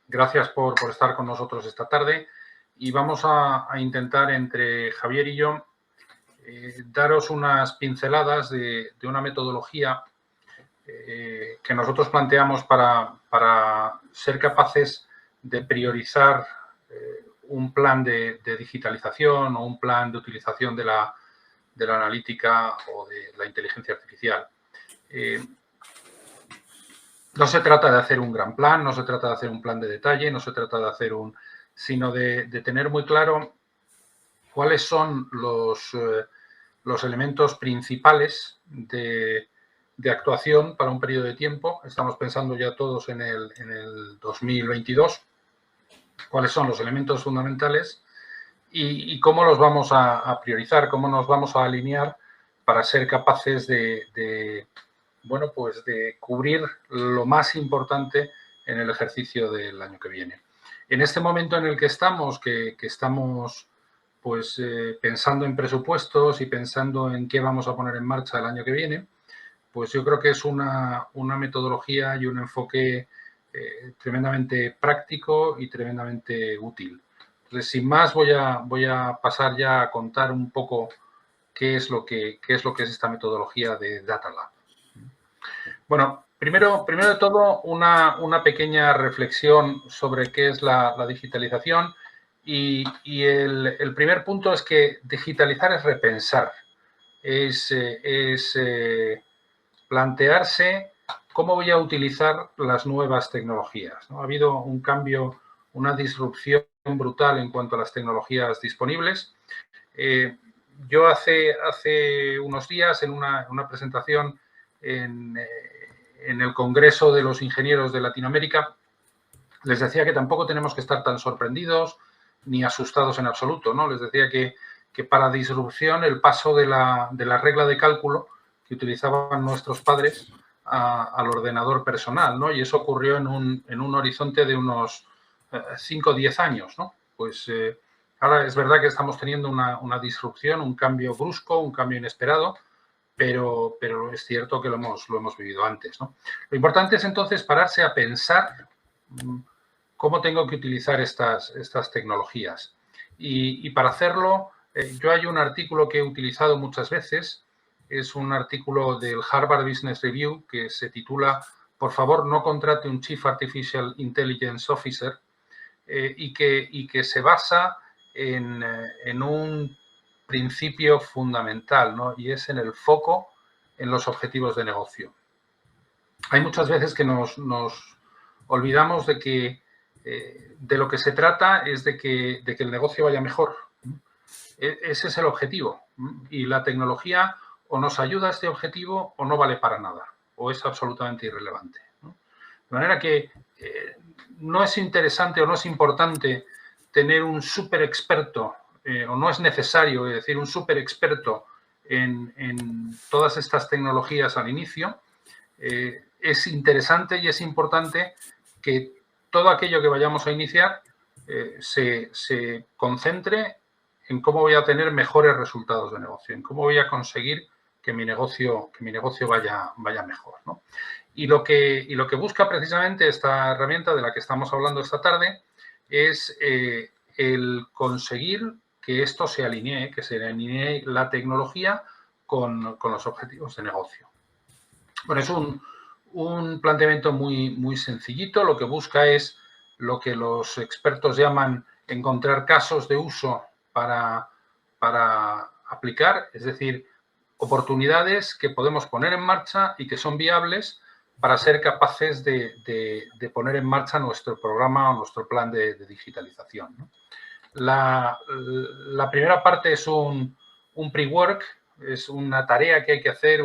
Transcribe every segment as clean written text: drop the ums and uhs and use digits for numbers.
Gracias por estar con nosotros esta tarde y vamos a intentar entre Javier y yo daros unas pinceladas de una metodología que nosotros planteamos para ser capaces de priorizar un plan de digitalización o un plan de utilización de la analítica o de la inteligencia artificial. No se trata de hacer un gran plan, no se trata de hacer un plan de detalle, no se trata de hacer sino de tener muy claro cuáles son los elementos principales de actuación para un periodo de tiempo. Estamos pensando ya todos en el 2022. Cuáles son los elementos fundamentales y cómo los vamos a priorizar, cómo nos vamos a alinear para ser capaces de cubrir lo más importante en el ejercicio del año que viene. En este momento en el que estamos, que estamos pensando en presupuestos y pensando en qué vamos a poner en marcha el año que viene, pues yo creo que es una metodología y un enfoque tremendamente práctico y tremendamente útil. Entonces, sin más, voy a pasar ya a contar un poco qué es lo que es esta metodología de Data Lab. Bueno, primero de todo, una pequeña reflexión sobre qué es la digitalización y el primer punto es que digitalizar es repensar, es plantearse cómo voy a utilizar las nuevas tecnologías, ¿no? Ha habido un cambio, una disrupción brutal en cuanto a las tecnologías disponibles. Yo hace unos días en una presentación en el Congreso de los Ingenieros de Latinoamérica les decía que tampoco tenemos que estar tan sorprendidos ni asustados en absoluto, ¿no? Les decía que para disrupción el paso de la regla de cálculo que utilizaban nuestros padres al ordenador personal, ¿no? Y eso ocurrió en un horizonte de unos 5 o 10 años, ¿no? Pues ahora es verdad que estamos teniendo una disrupción, un cambio brusco, un cambio inesperado, pero es cierto que lo hemos vivido antes, ¿no? Lo importante es entonces pararse a pensar cómo tengo que utilizar estas tecnologías. Y para hacerlo, yo hay un artículo que he utilizado muchas veces, es un artículo del Harvard Business Review que se titula "Por favor, no contrate un Chief Artificial Intelligence Officer", y que se basa en un principio fundamental, ¿no? Y es en el foco en los objetivos de negocio. Hay muchas veces que nos olvidamos de que de lo que se trata es de que el negocio vaya mejor. Ese es el objetivo. Y la tecnología o nos ayuda a este objetivo o no vale para nada, o es absolutamente irrelevante, ¿no? De manera que no es interesante o no es importante tener un súper experto, o no es necesario, es decir, un súper experto en todas estas tecnologías al inicio. Es interesante y es importante que todo aquello que vayamos a iniciar se concentre en cómo voy a tener mejores resultados de negocio, en cómo voy a conseguir que mi negocio vaya mejor, ¿no? Y lo que busca precisamente esta herramienta de la que estamos hablando esta tarde es el conseguir que esto se alinee, que se alinee la tecnología con los objetivos de negocio. Bueno, es un planteamiento muy sencillito. Lo que busca es lo que los expertos llaman encontrar casos de uso para aplicar, es decir, oportunidades que podemos poner en marcha y que son viables para ser capaces de poner en marcha nuestro programa o nuestro plan de digitalización, ¿no? La primera parte es un pre-work, es una tarea que hay que hacer,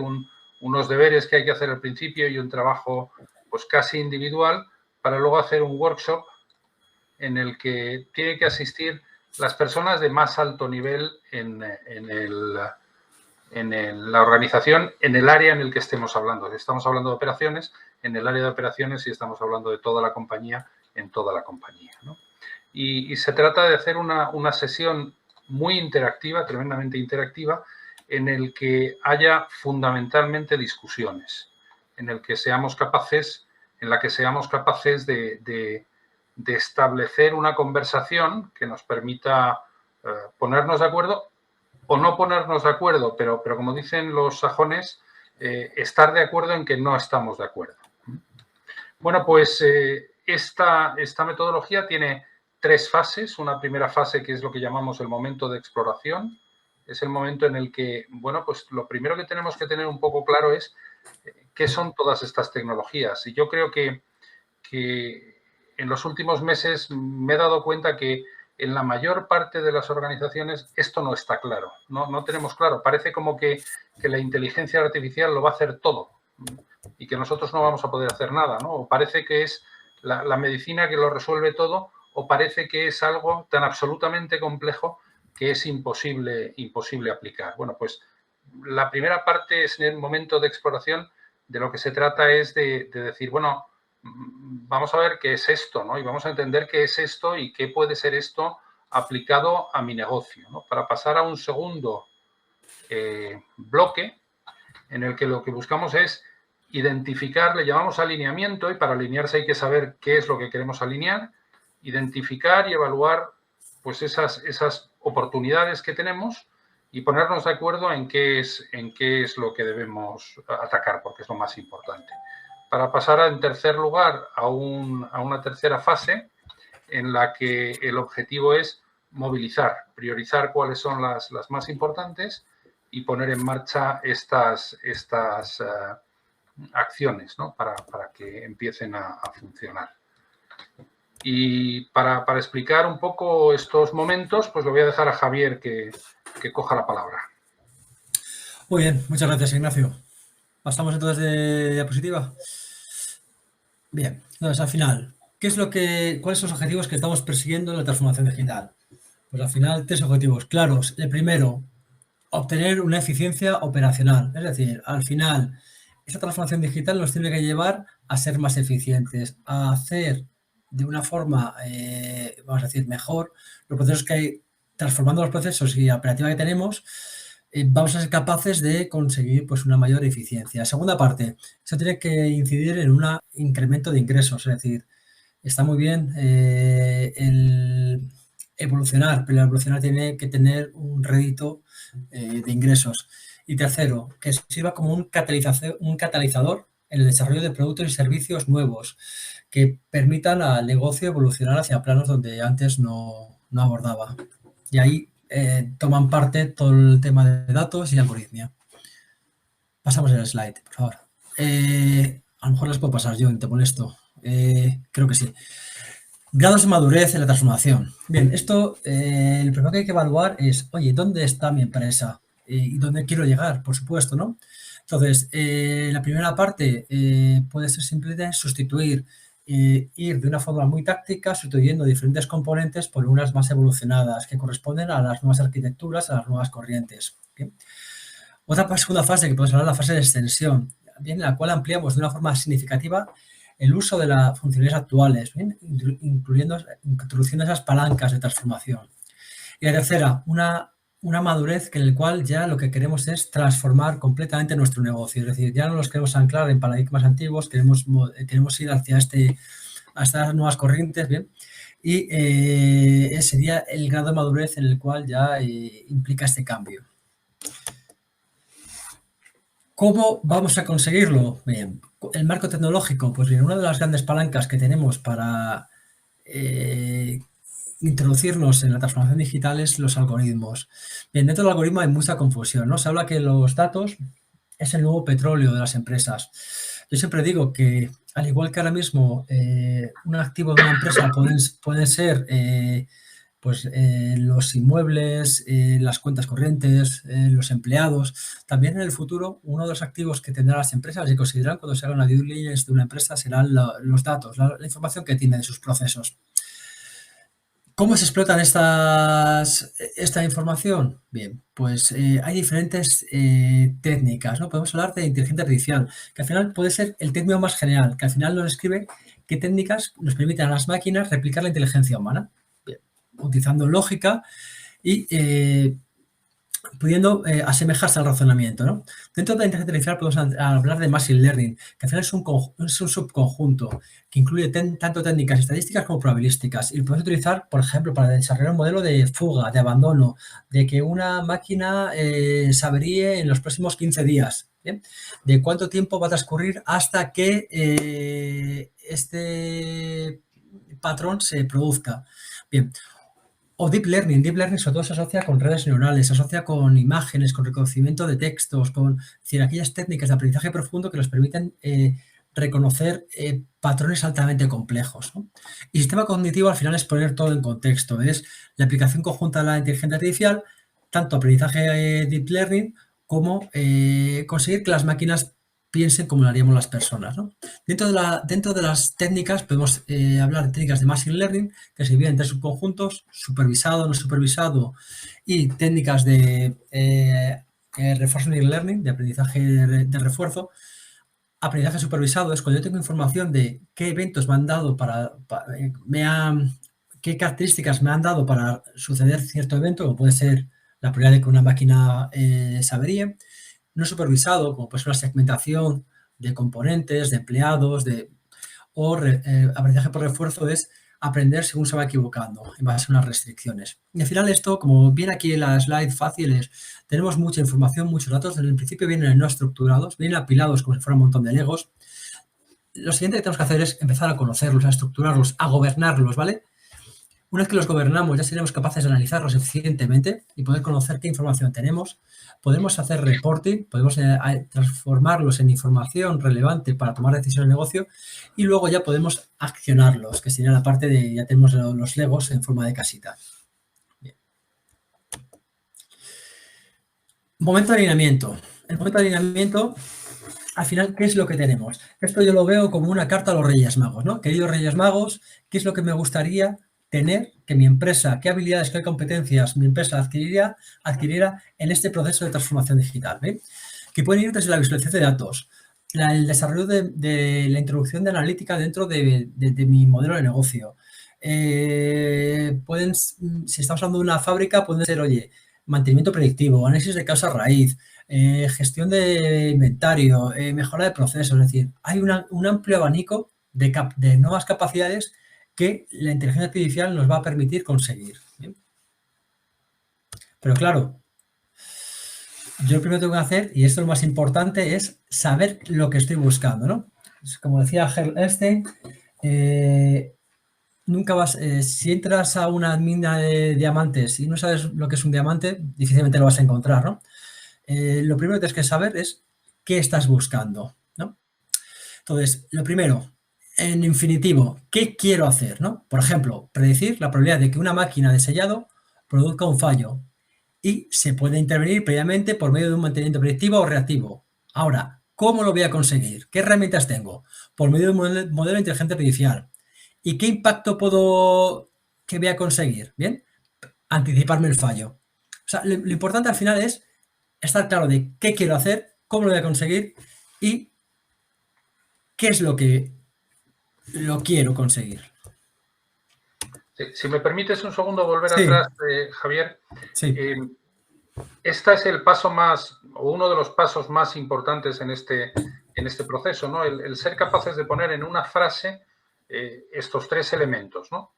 unos deberes que hay que hacer al principio y un trabajo pues casi individual para luego hacer un workshop en el que tienen que asistir las personas de más alto nivel en la organización, en el área en el que estemos hablando. Si estamos hablando de operaciones, en el área de operaciones, y estamos hablando de toda la compañía, en toda la compañía, ¿no? Y se trata de hacer una sesión muy interactiva, tremendamente interactiva, en el que haya fundamentalmente discusiones, en el que seamos capaces en la que seamos capaces de establecer una conversación que nos permita ponernos de acuerdo o no ponernos de acuerdo, pero como dicen los sajones, estar de acuerdo en que no estamos de acuerdo. Bueno, pues esta metodología tiene 3 fases. Una primera fase que es lo que llamamos el momento de exploración. Es el momento en el que, bueno, pues lo primero que tenemos que tener un poco claro es qué son todas estas tecnologías. Y yo creo que en los últimos meses me he dado cuenta que en la mayor parte de las organizaciones esto no está claro, no tenemos claro. Parece como que la inteligencia artificial lo va a hacer todo y que nosotros no vamos a poder hacer nada, ¿no? O parece que es la medicina que lo resuelve todo, o parece que es algo tan absolutamente complejo que es imposible aplicar. Bueno, pues la primera parte es en el momento de exploración. De lo que se trata es de decir, bueno, vamos a ver qué es esto, ¿no? Y vamos a entender qué es esto y qué puede ser esto aplicado a mi negocio, ¿no? Para pasar a un segundo bloque en el que lo que buscamos es identificar, le llamamos alineamiento, y para alinearse hay que saber qué es lo que queremos alinear, identificar y evaluar pues esas oportunidades que tenemos y ponernos de acuerdo en qué es lo que debemos atacar, porque es lo más importante. Para pasar en tercer lugar a una tercera fase en la que el objetivo es movilizar, priorizar cuáles son las más importantes y poner en marcha estas acciones, ¿no? para que empiecen a funcionar. Y para explicar un poco estos momentos, pues le voy a dejar a Javier que coja la palabra. Muy bien, muchas gracias, Ignacio. ¿Pasamos entonces de diapositiva? Bien, entonces al final, ¿cuáles son los objetivos que estamos persiguiendo en la transformación digital? Pues al final, 3 objetivos claros. El primero, obtener una eficiencia operacional. Es decir, al final, esta transformación digital nos tiene que llevar a ser más eficientes, a hacer de una forma, vamos a decir, mejor los procesos que hay, transformando los procesos y la operativa que tenemos, vamos a ser capaces de conseguir pues, una mayor eficiencia. Segunda parte, eso tiene que incidir en un incremento de ingresos, es decir, está muy bien el evolucionar, pero el evolucionar tiene que tener un rédito de ingresos. Y tercero, que sirva como un catalizador en el desarrollo de productos y servicios nuevos que permitan al negocio evolucionar hacia planos donde antes no abordaba. Y ahí toman parte todo el tema de datos y algoritmia. Pasamos el slide, por favor. A lo mejor las puedo pasar yo, te molesto. Creo que sí. Grados de madurez en la transformación. Bien, esto, lo primero que hay que evaluar es, oye, ¿dónde está mi empresa? ¿Y dónde quiero llegar? Por supuesto, ¿no? Entonces, la primera parte puede ser simplemente sustituir, ir de una forma muy táctica, sustituyendo diferentes componentes por unas más evolucionadas, que corresponden a las nuevas arquitecturas, a las nuevas corrientes. ¿Bien? Otra segunda fase que podemos hablar es la fase de extensión, ¿bien? En la cual ampliamos de una forma significativa el uso de las funciones actuales, ¿bien? Introduciendo esas palancas de transformación. Y la tercera, una madurez en la cual ya lo que queremos es transformar completamente nuestro negocio. Es decir, ya no nos queremos anclar en paradigmas antiguos, queremos ir hacia estas nuevas corrientes, ¿bien? Y sería el grado de madurez en el cual ya implica este cambio. ¿Cómo vamos a conseguirlo? Bien, el marco tecnológico, pues bien, una de las grandes palancas que tenemos para introducirnos en la transformación digital es los algoritmos. Bien, dentro del algoritmo hay mucha confusión, ¿no? Se habla que los datos es el nuevo petróleo de las empresas. Yo siempre digo que, al igual que ahora mismo un activo de una empresa pueden ser pues los inmuebles, las cuentas corrientes, los empleados. También en el futuro, uno de los activos que tendrán las empresas y consideran cuando se haga una due diligence de una empresa serán los datos, la información que tiene de sus procesos. ¿Cómo se explotan esta información? Bien, pues hay diferentes técnicas, ¿no? Podemos hablar de inteligencia artificial, que al final puede ser el término más general, que al final nos describe qué técnicas nos permiten a las máquinas replicar la inteligencia humana, bien, utilizando lógica y pudiendo asemejarse al razonamiento, ¿no? Dentro de la inteligencia artificial podemos hablar de machine learning, que al final es un subconjunto que incluye tanto técnicas estadísticas como probabilísticas y lo podemos utilizar, por ejemplo, para desarrollar un modelo de fuga, de abandono, de que una máquina se averíe en los próximos 15 días, ¿bien? De cuánto tiempo va a transcurrir hasta que este patrón se produzca. Bien, o Deep Learning. Deep Learning sobre todo se asocia con redes neuronales, se asocia con imágenes, con reconocimiento de textos, es decir, aquellas técnicas de aprendizaje profundo que nos permiten reconocer patrones altamente complejos, ¿no? Y sistema cognitivo al final es poner todo en contexto, es la aplicación conjunta de la inteligencia artificial, tanto aprendizaje Deep Learning como conseguir que las máquinas piensen como lo haríamos las personas, ¿no? Dentro de las técnicas podemos hablar de técnicas de Machine Learning, que se dividen en tres subconjuntos: supervisado, no supervisado, y técnicas de Reinforcement Learning, de aprendizaje de refuerzo. Aprendizaje supervisado es cuando yo tengo información de qué eventos me han dado qué características me han dado para suceder cierto evento, como puede ser la probabilidad de que una máquina se averíe. No supervisado, como puede ser una segmentación de componentes, de empleados, aprendizaje por refuerzo es aprender según se va equivocando en base a unas restricciones. Y al final esto, como viene aquí en la slide fácil, tenemos mucha información, muchos datos, desde el principio vienen no estructurados, vienen apilados como si fuera un montón de legos. Lo siguiente que tenemos que hacer es empezar a conocerlos, a estructurarlos, a gobernarlos, ¿vale? Una vez que los gobernamos, ya seremos capaces de analizarlos eficientemente y poder conocer qué información tenemos. Podemos hacer reporting, podemos transformarlos en información relevante para tomar decisiones de negocio y luego ya podemos accionarlos, que sería la parte de ya tenemos los legos en forma de casita. Bien. Momento de alineamiento. El momento de alineamiento, al final, ¿qué es lo que tenemos? Esto yo lo veo como una carta a los Reyes Magos, ¿no? Queridos Reyes Magos, ¿qué es lo que me gustaría tener que mi empresa, qué habilidades, qué competencias mi empresa adquiriera en este proceso de transformación digital? ¿Ve? Que pueden ir desde la visualización de datos, el desarrollo de la introducción de analítica dentro de mi modelo de negocio. Si estamos hablando de una fábrica, pueden ser, oye, mantenimiento predictivo, análisis de causa raíz, gestión de inventario, mejora de procesos. Es decir, hay un amplio abanico de nuevas capacidades que la inteligencia artificial nos va a permitir conseguir. ¿Bien? Pero claro, yo lo primero que tengo que hacer, y esto es lo más importante, es saber lo que estoy buscando, ¿no? Como decía Hal Einstein, nunca vas, si entras a una mina de diamantes y no sabes lo que es un diamante, difícilmente lo vas a encontrar, ¿no? Lo primero que tienes que saber es qué estás buscando, ¿no? Entonces, lo primero, en infinitivo, ¿qué quiero hacer, no? Por ejemplo, predecir la probabilidad de que una máquina de sellado produzca un fallo y se puede intervenir previamente por medio de un mantenimiento predictivo o reactivo. Ahora, ¿cómo lo voy a conseguir? ¿Qué herramientas tengo? Por medio de un modelo de inteligencia artificial. ¿Y qué impacto que voy a conseguir? Bien, anticiparme el fallo. O sea, lo importante al final es estar claro de qué quiero hacer, cómo lo voy a conseguir y qué es lo que lo quiero conseguir. Si me permites un segundo volver atrás, Javier. Sí. Este es el paso más, o uno de los pasos más importantes en este proceso, ¿no? El ser capaces de poner en una frase estos tres elementos, ¿no?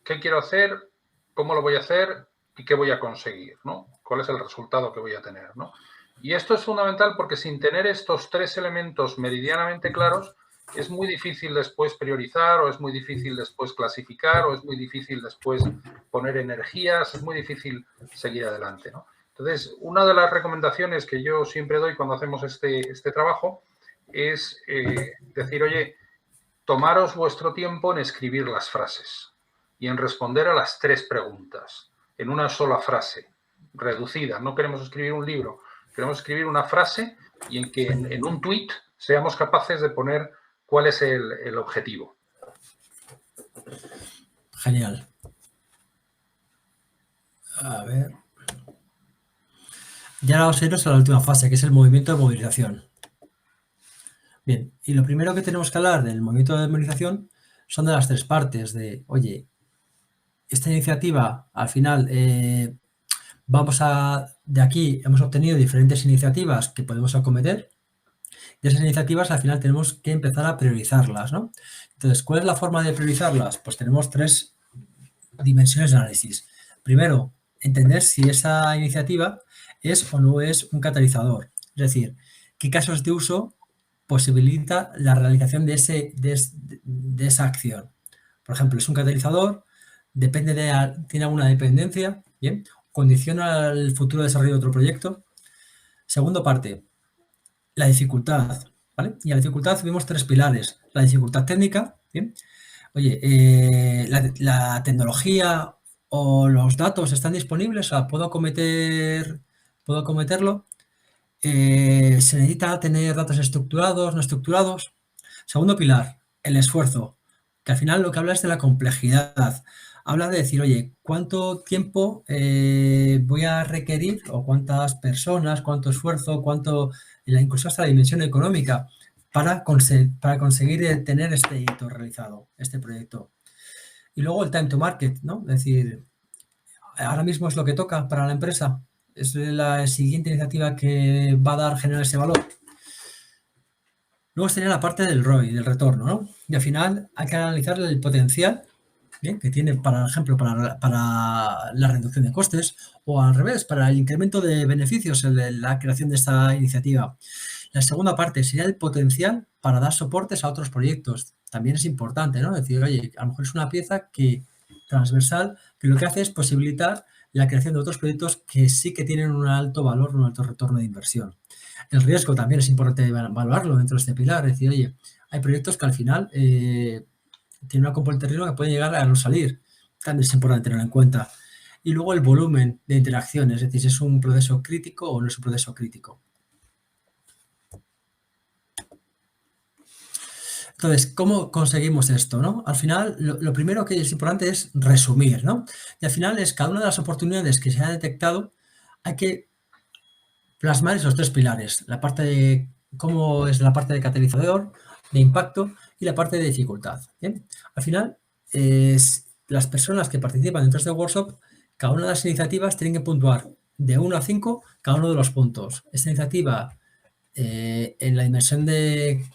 ¿Qué quiero hacer? ¿Cómo lo voy a hacer? ¿Y qué voy a conseguir? ¿No? ¿Cuál es el resultado que voy a tener? ¿No? Y esto es fundamental porque sin tener estos tres elementos meridianamente claros, es muy difícil después priorizar, o es muy difícil después clasificar, o es muy difícil después poner energías, es muy difícil seguir adelante, ¿no? Entonces, una de las recomendaciones que yo siempre doy cuando hacemos este trabajo es decir, oye, tomaros vuestro tiempo en escribir las frases y en responder a las tres preguntas en una sola frase, reducida. No queremos escribir un libro, queremos escribir una frase y en que en un tuit seamos capaces de poner cuál es el objetivo. Genial. A ver. Ya vamos a irnos a la última fase, que es el movimiento de movilización. Bien, y lo primero que tenemos que hablar del movimiento de movilización son de las tres partes de, oye, esta iniciativa al final De aquí hemos obtenido diferentes iniciativas que podemos acometer. De esas iniciativas, al final, tenemos que empezar a priorizarlas, ¿no? Entonces, ¿cuál es la forma de priorizarlas? Pues tenemos 3 dimensiones de análisis. Primero, entender si esa iniciativa es o no es un catalizador. Es decir, qué casos de uso posibilita la realización de esa acción. Por ejemplo, es un catalizador, tiene alguna dependencia, ¿bien? Condiciona el futuro desarrollo de otro proyecto. Segunda parte, la dificultad, ¿vale? Y a la dificultad vimos 3 pilares. La dificultad técnica, ¿bien? Oye, la tecnología o los datos están disponibles, o sea, puedo acometerlo. Se necesita tener datos estructurados, no estructurados. Segundo pilar, el esfuerzo, que al final lo que habla es de la complejidad. Habla de decir, oye, ¿cuánto tiempo voy a requerir o cuántas personas, cuánto esfuerzo, incluso hasta la dimensión económica para conseguir tener este hito realizado, este proyecto? Y luego el time to market, ¿no? Es decir, ahora mismo es lo que toca para la empresa. Es la siguiente iniciativa que va a generar ese valor. Luego sería la parte del ROI, del retorno, ¿no? Y al final hay que analizar el potencial, ¿bien?, que tiene, por ejemplo, para la reducción de costes o al revés, para el incremento de beneficios en la creación de esta iniciativa. La segunda parte sería el potencial para dar soportes a otros proyectos. También es importante, ¿no? Es decir, oye, a lo mejor es una pieza transversal que lo que hace es posibilitar la creación de otros proyectos que sí que tienen un alto valor, un alto retorno de inversión. El riesgo también es importante valorarlo dentro de este pilar. Es decir, oye, hay proyectos que al final tienen una componente de riesgo que puede llegar a no salir. También es importante tenerlo en cuenta. Y luego el volumen de interacciones, es decir, si es un proceso crítico o no es un proceso crítico. Entonces, ¿cómo conseguimos esto, no? Al final, lo primero que es importante es resumir, ¿no? Y al final es cada una de las oportunidades que se ha detectado, hay que plasmar esos 3 pilares. La parte de cómo es la parte de catalizador, de impacto y la parte de dificultad. ¿Bien? Al final, las personas que participan dentro de este workshop, cada una de las iniciativas tienen que puntuar de 1 a 5 cada uno de los puntos. Esta iniciativa, en la dimensión de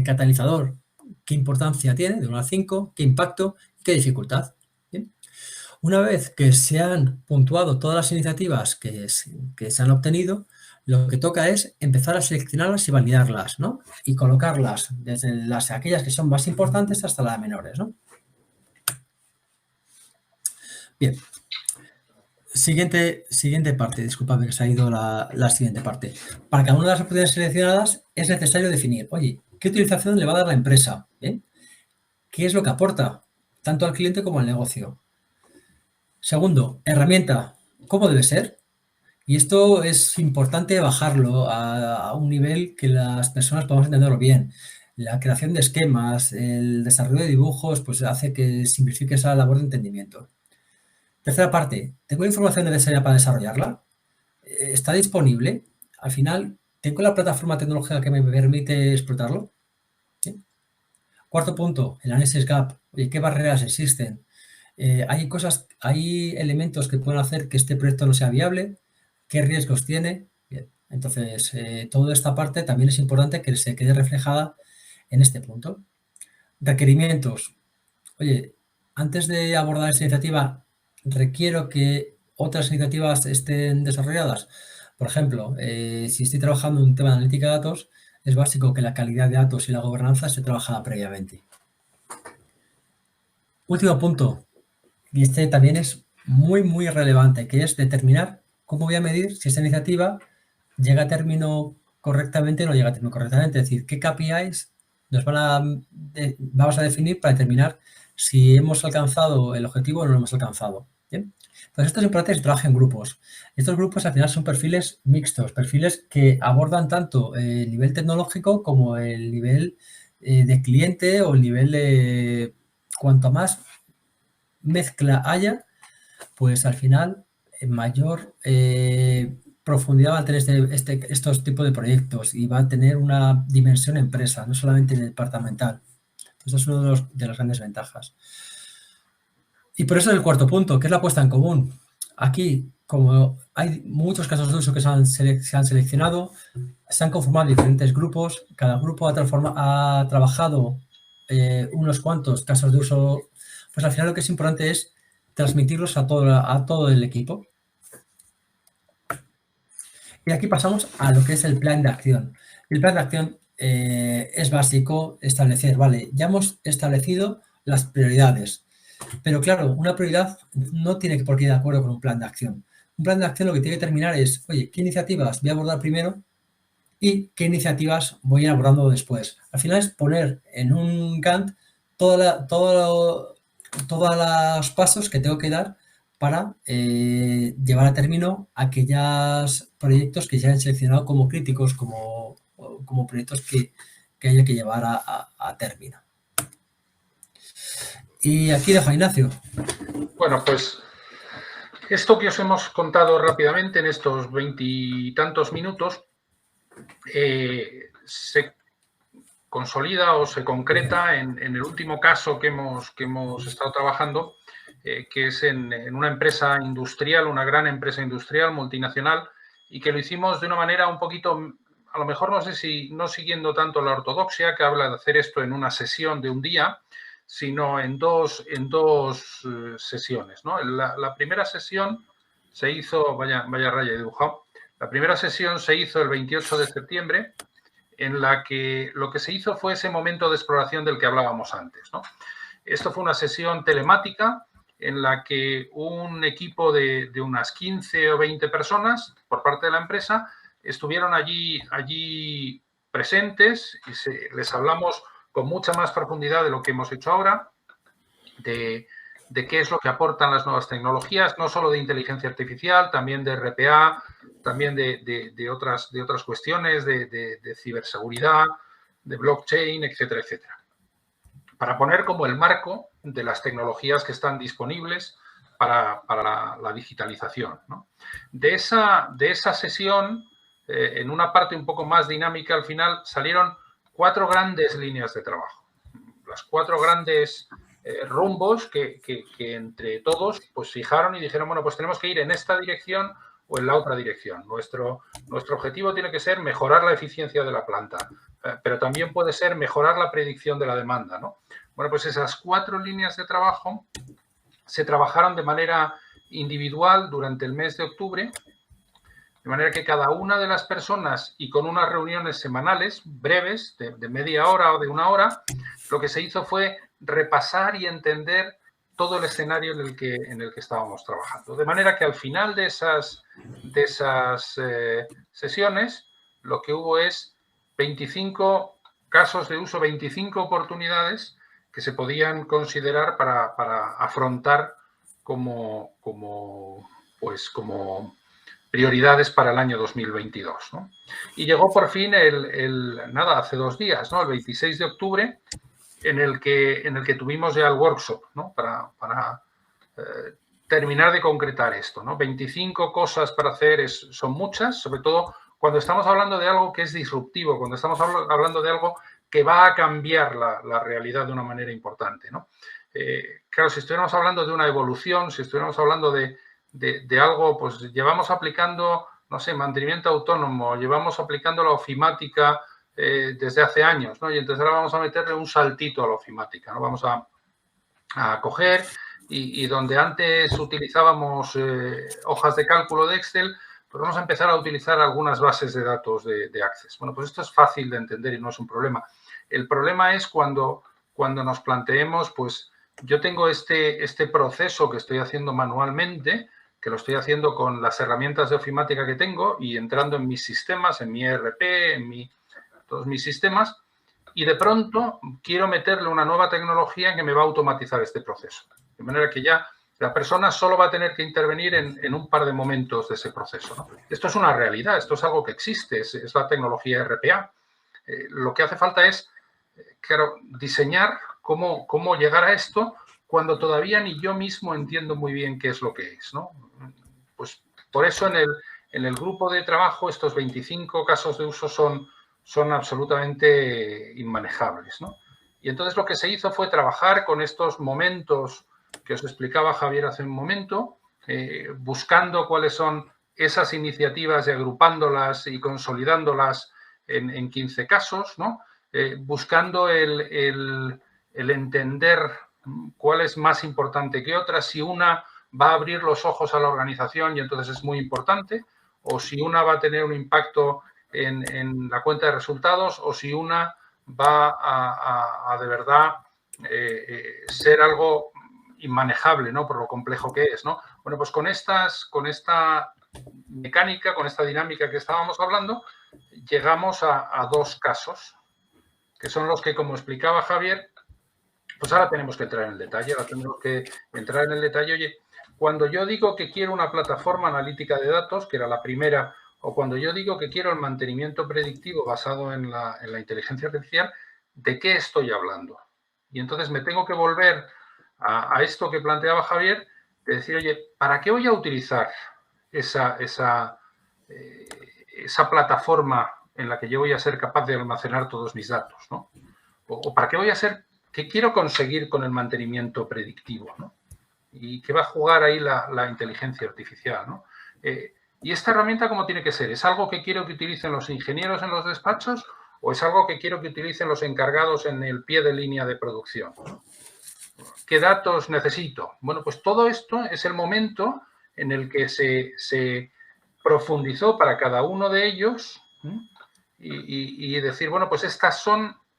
catalizador, qué importancia tiene, de 1 a 5, qué impacto y qué dificultad. ¿Bien? Una vez que se han puntuado todas las iniciativas que se han obtenido, lo que toca es empezar a seleccionarlas y validarlas, ¿no? Y colocarlas desde aquellas que son más importantes hasta las menores, ¿no? Bien. Siguiente parte, disculpadme que se ha ido la siguiente parte. Para cada una de las oportunidades seleccionadas es necesario definir, oye, ¿qué utilización le va a dar la empresa? ¿Bien? ¿Qué es lo que aporta tanto al cliente como al negocio? Segundo, herramienta, ¿cómo debe ser? Y esto es importante bajarlo a un nivel que las personas podamos entenderlo bien. La creación de esquemas, el desarrollo de dibujos, pues hace que simplifique esa labor de entendimiento. Tercera parte, ¿tengo la información necesaria para desarrollarla? ¿Está disponible? Al final, ¿tengo la plataforma tecnológica que me permite explotarlo? ¿Sí? Cuarto punto, el análisis gap. Oye, ¿qué barreras existen? Hay elementos que pueden hacer que este proyecto no sea viable. ¿Qué riesgos tiene? Bien, entonces, toda esta parte también es importante que se quede reflejada en este punto. Requerimientos. Oye, antes de abordar esta iniciativa, requiero que otras iniciativas estén desarrolladas. Por ejemplo, si estoy trabajando en un tema de analítica de datos, es básico que la calidad de datos y la gobernanza se trabaja previamente. Último punto, y este también es muy, muy relevante, que es determinar cómo voy a medir si esta iniciativa llega a término correctamente o no llega a término correctamente. Es decir, qué KPIs vamos a definir para determinar si hemos alcanzado el objetivo o no lo hemos alcanzado. ¿Bien? Entonces, esto es importante que se trabaje en grupos. Estos grupos al final son perfiles mixtos, perfiles que abordan tanto el nivel tecnológico como el nivel de cliente o el nivel de cuanto más mezcla haya, pues al final mayor profundidad va a tener estos tipos de proyectos y va a tener una dimensión empresa, no solamente departamental. Esto es una de las grandes ventajas. Y por eso es el cuarto punto, que es la puesta en común. Aquí como hay muchos casos de uso que se han seleccionado, se han conformado diferentes grupos, cada grupo ha trabajado unos cuantos casos de uso, pues al final lo que es importante es transmitirlos a todo el equipo. Y aquí pasamos a lo que es el plan de acción. El plan de acción es básico establecer, vale, ya hemos establecido las prioridades, pero claro, una prioridad no tiene por qué ir de acuerdo con un plan de acción. Un plan de acción lo que tiene que terminar es, oye, ¿qué iniciativas voy a abordar primero y qué iniciativas voy a ir abordando después? Al final es poner en un Gantt todos los pasos que tengo que dar para llevar a término aquellos proyectos que ya han seleccionado como críticos, como proyectos que haya que llevar a término. Y aquí dejo a Ignacio. Bueno, pues esto que os hemos contado rápidamente en estos 20 y tantos minutos se consolida o se concreta en el último caso que hemos estado trabajando, que es en una empresa industrial, una gran empresa industrial multinacional, y que lo hicimos de una manera un poquito, a lo mejor no sé si no siguiendo tanto la ortodoxia, que habla de hacer esto en una sesión de un día, sino en dos sesiones, ¿no? La primera sesión se hizo, vaya raya he dibujado, la primera sesión se hizo el 28 de septiembre, en la que lo que se hizo fue ese momento de exploración del que hablábamos antes, ¿no? Esto fue una sesión telemática en la que un equipo de unas 15 o 20 personas por parte de la empresa estuvieron allí presentes y les hablamos con mucha más profundidad de lo que hemos hecho ahora, de qué es lo que aportan las nuevas tecnologías, no solo de inteligencia artificial, también de RPA, también de otras cuestiones, de ciberseguridad, de blockchain, etcétera, etcétera. Para poner como el marco de las tecnologías que están disponibles para la digitalización, ¿no? De esa sesión, en una parte un poco más dinámica, al final salieron 4 grandes líneas de trabajo. Las 4 grandes rumbos que entre todos pues fijaron y dijeron, bueno, pues tenemos que ir en esta dirección o en la otra dirección. Nuestro objetivo tiene que ser mejorar la eficiencia de la planta, pero también puede ser mejorar la predicción de la demanda, ¿no? Bueno, pues esas 4 líneas de trabajo se trabajaron de manera individual durante el mes de octubre, de manera que cada una de las personas, y con unas reuniones semanales breves, de media hora o de 1 hora, lo que se hizo fue repasar y entender todo el escenario en el que estábamos trabajando. De manera que al final de esas sesiones, lo que hubo es 25 casos de uso, 25 oportunidades que se podían considerar para afrontar como prioridades para el año 2022, ¿no? Y llegó por fin hace 2 días, ¿no? El 26 de octubre, en el que tuvimos ya el workshop, ¿no? Para terminar de concretar esto, ¿no? 25 cosas para hacer son muchas, sobre todo cuando estamos hablando de algo que es disruptivo, cuando estamos hablando de algo que va a cambiar la realidad de una manera importante, ¿no? Claro, si estuviéramos hablando de una evolución, si estuviéramos hablando de algo, pues llevamos aplicando, no sé, mantenimiento autónomo, llevamos aplicando la ofimática desde hace años, ¿no? Y entonces ahora vamos a meterle un saltito a la ofimática, ¿no? Vamos a coger y donde antes utilizábamos hojas de cálculo de Excel, pues vamos a empezar a utilizar algunas bases de datos de Access. Bueno, pues esto es fácil de entender y no es un problema. El problema es cuando nos planteemos, pues yo tengo este proceso que estoy haciendo manualmente, que lo estoy haciendo con las herramientas de ofimática que tengo y entrando en mis sistemas, en mi ERP, todos mis sistemas, y de pronto quiero meterle una nueva tecnología que me va a automatizar este proceso. De manera que ya la persona solo va a tener que intervenir en un par de momentos de ese proceso, ¿no? Esto es una realidad, esto es algo que existe, es la tecnología RPA. Lo que hace falta es, claro, diseñar cómo llegar a esto cuando todavía ni yo mismo entiendo muy bien qué es lo que es, ¿no? Pues por eso en el grupo de trabajo estos 25 casos de uso son absolutamente inmanejables, ¿no? Y entonces lo que se hizo fue trabajar con estos momentos que os explicaba Javier hace un momento, buscando cuáles son esas iniciativas y agrupándolas y consolidándolas en 15 casos, ¿no? Buscando el entender cuál es más importante que otra, si una va a abrir los ojos a la organización y entonces es muy importante, o si una va a tener un impacto en la cuenta de resultados, o si una va a de verdad ser algo inmanejable, ¿no? Por lo complejo que es, ¿no? Bueno, pues con esta mecánica, con esta dinámica que estábamos hablando, llegamos a dos casos, que son los que, como explicaba Javier, pues ahora tenemos que entrar en el detalle, ahora tenemos que entrar en el detalle. Oye, cuando yo digo que quiero una plataforma analítica de datos, que era la primera, o cuando yo digo que quiero el mantenimiento predictivo basado en la inteligencia artificial, ¿de qué estoy hablando? Y entonces me tengo que volver a esto que planteaba Javier, de decir, oye, ¿para qué voy a utilizar esa plataforma en la que yo voy a ser capaz de almacenar todos mis datos, ¿no? O ¿para qué voy a ser, qué quiero conseguir con el mantenimiento predictivo, ¿no? Y qué va a jugar ahí la inteligencia artificial, ¿no? ¿Y esta herramienta cómo tiene que ser? ¿Es algo que quiero que utilicen los ingenieros en los despachos o es algo que quiero que utilicen los encargados en el pie de línea de producción? ¿Qué datos necesito? Bueno, pues todo esto es el momento en el que se profundizó para cada uno de ellos y decir, bueno, pues esto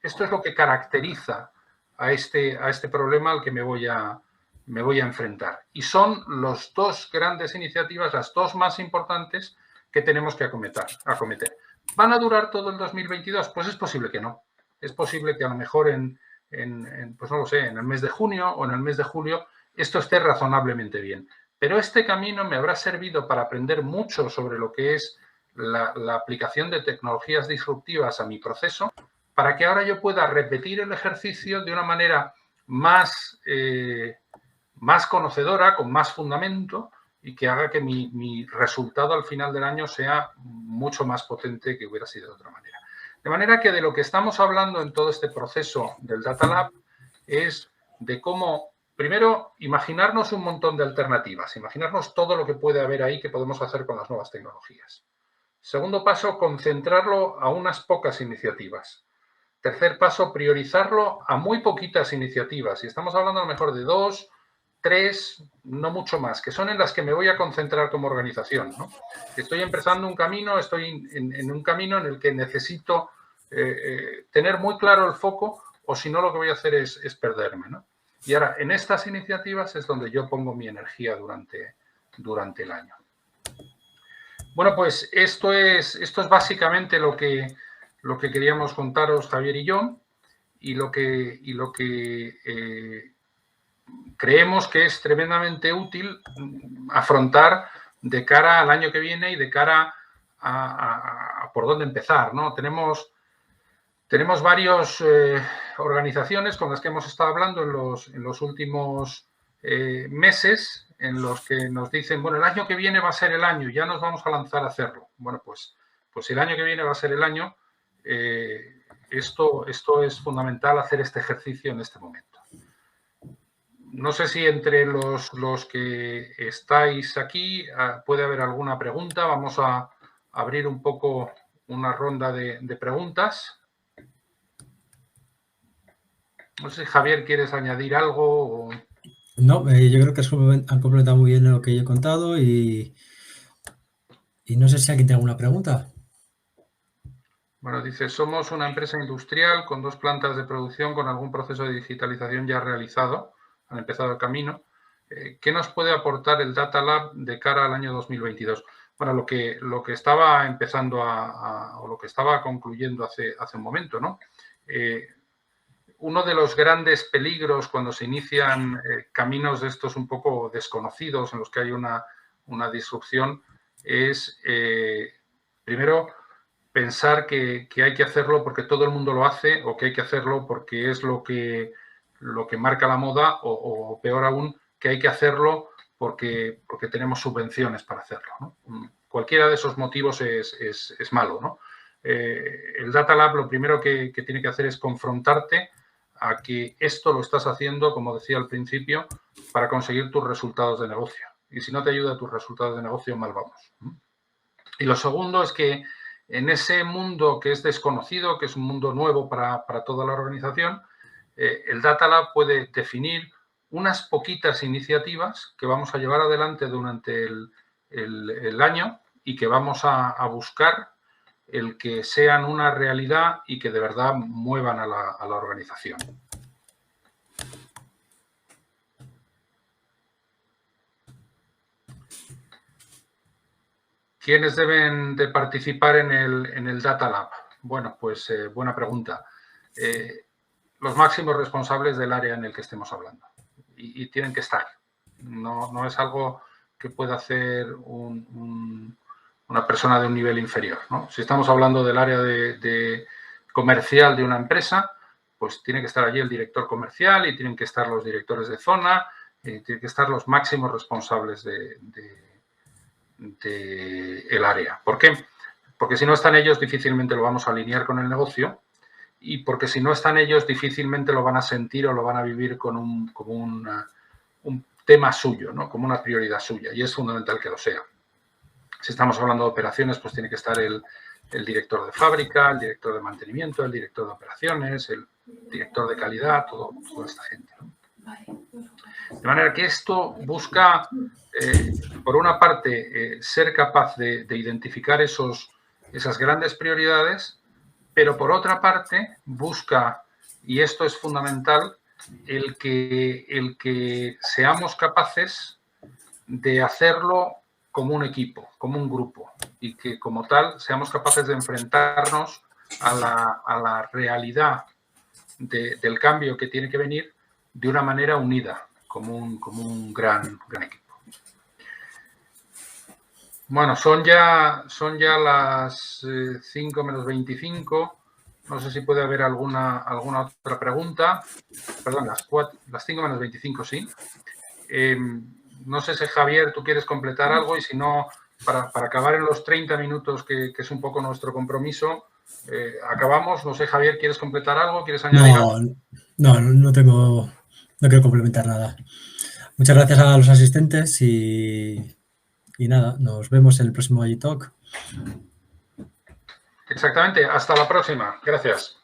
es lo que caracteriza a este problema al que me voy a enfrentar. Y son las dos grandes iniciativas, las dos más importantes que tenemos que acometer. ¿Van a durar todo el 2022? Pues es posible que no. Es posible que a lo mejor pues no lo sé, en el mes de junio o en el mes de julio esto esté razonablemente bien. Pero este camino me habrá servido para aprender mucho sobre lo que es la aplicación de tecnologías disruptivas a mi proceso, para que ahora yo pueda repetir el ejercicio de una manera más conocedora, con más fundamento y que haga que mi resultado al final del año sea mucho más potente que hubiera sido de otra manera. De manera que de lo que estamos hablando en todo este proceso del Data Lab es de cómo, primero, imaginarnos un montón de alternativas, imaginarnos todo lo que puede haber ahí que podemos hacer con las nuevas tecnologías. Segundo paso, concentrarlo a unas pocas iniciativas. Tercer paso, priorizarlo a muy poquitas iniciativas. Y estamos hablando a lo mejor de 2, 3, no mucho más, que son en las que me voy a concentrar como organización, ¿no? Estoy empezando un camino, estoy en un camino en el que necesito tener muy claro el foco, o si no lo que voy a hacer es perderme, ¿no? Y ahora, en estas iniciativas es donde yo pongo mi energía durante el año. Bueno, pues esto es básicamente lo que queríamos contaros Javier y yo, y lo que creemos que es tremendamente útil afrontar de cara al año que viene y de cara a por dónde empezar, ¿no? Tenemos varias organizaciones con las que hemos estado hablando en los últimos meses, en los que nos dicen, bueno, el año que viene va a ser el año, ya nos vamos a lanzar a hacerlo. Bueno, pues el año que viene va a ser el año. Esto es fundamental, hacer este ejercicio en este momento. No sé si entre los que estáis aquí puede haber alguna pregunta. Vamos a abrir un poco una ronda de preguntas. No sé, Javier, ¿quieres añadir algo? No, yo creo que han complementado muy bien lo que yo he contado y no sé si alguien tiene alguna pregunta. Bueno, dice, somos una empresa industrial con 2 plantas de producción con algún proceso de digitalización ya realizado. Han empezado el camino. ¿Qué nos puede aportar el Data Lab de cara al año 2022? Bueno, lo que estaba empezando o lo que estaba concluyendo hace un momento, ¿no? Uno de los grandes peligros cuando se inician caminos de estos un poco desconocidos, en los que hay una disrupción, es, primero, pensar que hay que hacerlo porque todo el mundo lo hace o que hay que hacerlo porque es lo que marca la moda o peor aún, que hay que hacerlo porque tenemos subvenciones para hacerlo, ¿no? Cualquiera de esos motivos es malo, ¿no? El Data Lab lo primero que tiene que hacer es confrontarte a que esto lo estás haciendo, como decía al principio, para conseguir tus resultados de negocio. y si no te ayuda a tus resultados de negocio, mal vamos. Y lo segundo es que en ese mundo que es desconocido, que es un mundo nuevo para toda la organización, el Data Lab puede definir unas poquitas iniciativas que vamos a llevar adelante durante el año y que vamos a buscar el que sean una realidad y que de verdad muevan a la organización. ¿Quiénes deben de participar en el Data Lab? Bueno, pues buena pregunta. Los máximos responsables del área en el que estemos hablando. Y tienen que estar. No es algo que pueda hacer una persona de un nivel inferior, ¿no? Si estamos hablando del área de comercial de una empresa, pues tiene que estar allí el director comercial y tienen que estar los directores de zona, tienen que estar los máximos responsables del área. ¿Por qué? Porque si no están ellos, difícilmente lo vamos a alinear con el negocio, y porque si no están ellos, difícilmente lo van a sentir o lo van a vivir como un tema suyo, ¿no? Como una prioridad suya, y es fundamental que lo sea. Si estamos hablando de operaciones, pues tiene que estar el director de fábrica, el director de mantenimiento, el director de operaciones, el director de calidad, toda esta gente, ¿no? De manera que esto busca, por una parte, ser capaz de identificar esas grandes prioridades, pero por otra parte busca, y esto es fundamental, el que seamos capaces de hacerlo como un equipo, como un grupo, y que como tal seamos capaces de enfrentarnos a la realidad del cambio que tiene que venir de una manera unida, como un gran equipo. Bueno, son ya las 5 menos 25. No sé si puede haber alguna otra pregunta. Perdón, las 5 menos 25, sí. No sé si, Javier, tú quieres completar algo, y si no, para acabar en los 30 minutos, que es un poco nuestro compromiso, acabamos. No sé, Javier, ¿quieres completar algo? ¿Quieres añadir algo? No quiero complementar nada. Muchas gracias a los asistentes y nada, nos vemos en el próximo AgiTalk. Exactamente. Hasta la próxima. Gracias.